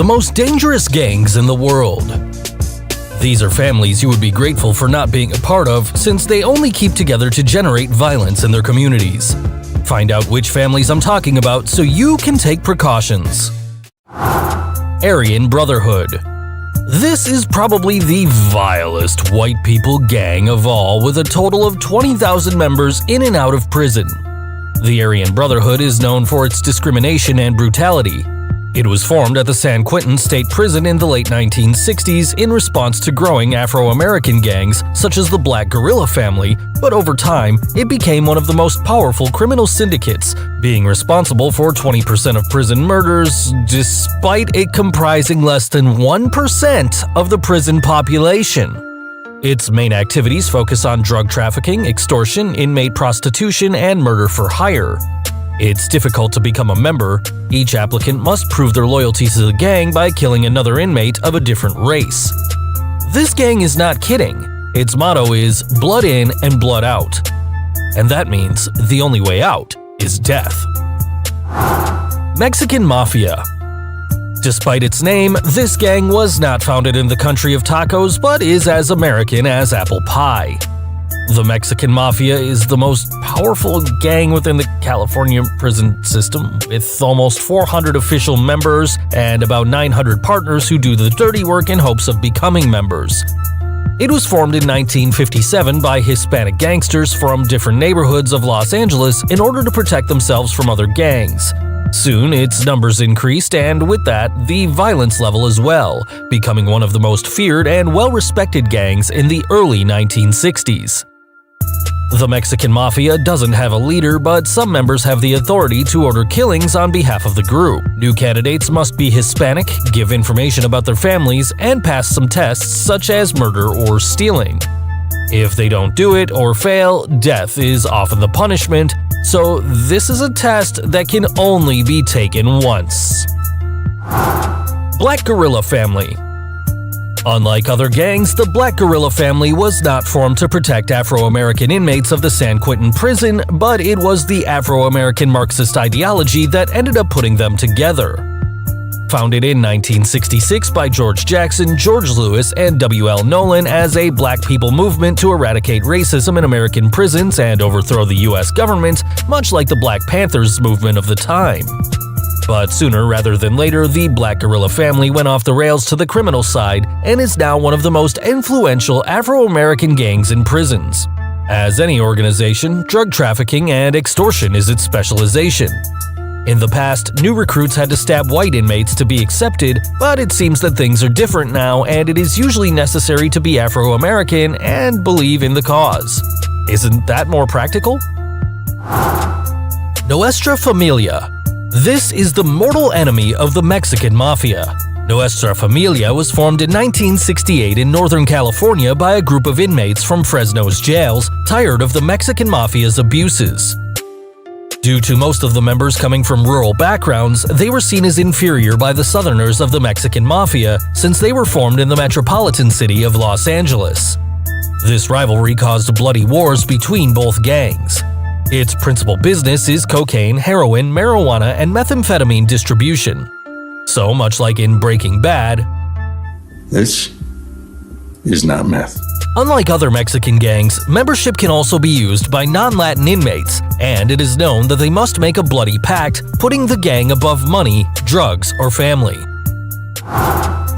the most dangerous gangs in the world. These are families you would be grateful for not being a part of, since they only keep together to generate violence in their communities. Find out which families I'm talking about so you can take precautions. Aryan Brotherhood. This is probably the vilest white people gang of all, with a total of 20,000 members in and out of prison. The Aryan Brotherhood is known for its discrimination and brutality. It was formed at the San Quentin State Prison in the late 1960s in response to growing Afro-American gangs such as the Black Guerrilla family, but over time, it became one of the most powerful criminal syndicates, being responsible for 20% of prison murders, despite it comprising less than 1% of the prison population. Its main activities focus on drug trafficking, extortion, inmate prostitution, and murder for hire. It's difficult to become a member. Each applicant must prove their loyalty to the gang by killing another inmate of a different race. This gang is not kidding. Its motto is blood in and blood out. And that means the only way out is death. Mexican Mafia. Despite its name, this gang was not founded in the country of tacos, but is as American as apple pie. The Mexican Mafia is the most powerful gang within the California prison system, with almost 400 official members and about 900 partners who do the dirty work in hopes of becoming members. It was formed in 1957 by Hispanic gangsters from different neighborhoods of Los Angeles in order to protect themselves from other gangs. Soon, its numbers increased, and with that, the violence level as well, becoming one of the most feared and well-respected gangs in the early 1960s. The Mexican Mafia doesn't have a leader, but some members have the authority to order killings on behalf of the group. New candidates must be Hispanic, give information about their families, and pass some tests such as murder or stealing. If they don't do it or fail, death is often the punishment, so this is a test that can only be taken once. Black Guerrilla Family. Unlike other gangs, the Black Guerrilla family was not formed to protect Afro-American inmates of the San Quentin prison, but it was the Afro-American Marxist ideology that ended up putting them together. Founded in 1966 by George Jackson, George Lewis, and W.L. Nolan as a black people movement to eradicate racism in American prisons and overthrow the U.S. government, much like the Black Panthers movement of the time. But sooner rather than later, the Black Guerrilla family went off the rails to the criminal side and is now one of the most influential Afro-American gangs in prisons. As any organization, drug trafficking and extortion is its specialization. In the past, new recruits had to stab white inmates to be accepted, but it seems that things are different now, and it is usually necessary to be Afro-American and believe in the cause. Isn't that more practical? Nostra Familia. This is the mortal enemy of the Mexican Mafia. Nostra Familia was formed in 1968 in Northern California by a group of inmates from Fresno's jails tired of the Mexican Mafia's abuses. Due to most of the members coming from rural backgrounds, they were seen as inferior by the Southerners of the Mexican Mafia since they were formed in the metropolitan city of Los Angeles. This rivalry caused bloody wars between both gangs. Its principal business is cocaine, heroin, marijuana, and methamphetamine distribution. So much like in Breaking Bad, this is not meth. Unlike other Mexican gangs, membership can also be used by non-Latin inmates, and it is known that they must make a bloody pact, putting the gang above money, drugs, or family.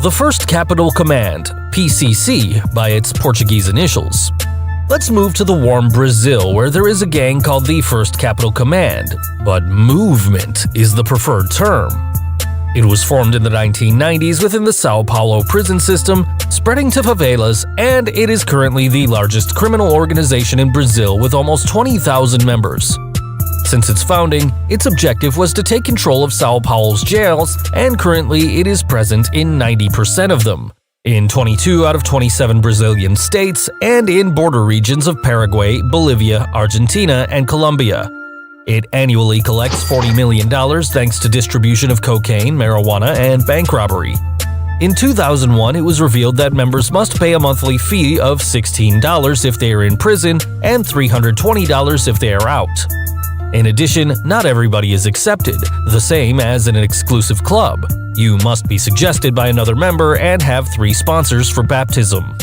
The First Capital Command, PCC by its Portuguese initials. Let's move to the warm Brazil, where there is a gang called the First Capital Command, but movement is the preferred term. It was formed in the 1990s within the Sao Paulo prison system, spreading to favelas, and it is currently the largest criminal organization in Brazil with almost 20,000 members. Since its founding, its objective was to take control of Sao Paulo's jails, and currently it is present in 90% of them, in 22 out of 27 Brazilian states, and in border regions of Paraguay, Bolivia, Argentina, and Colombia. It annually collects $40 million thanks to distribution of cocaine, marijuana, and bank robbery. In 2001, it was revealed that members must pay a monthly fee of $16 if they are in prison and $320 if they are out. In addition, not everybody is accepted, the same as in an exclusive club. You must be suggested by another member and have 3 sponsors for baptism.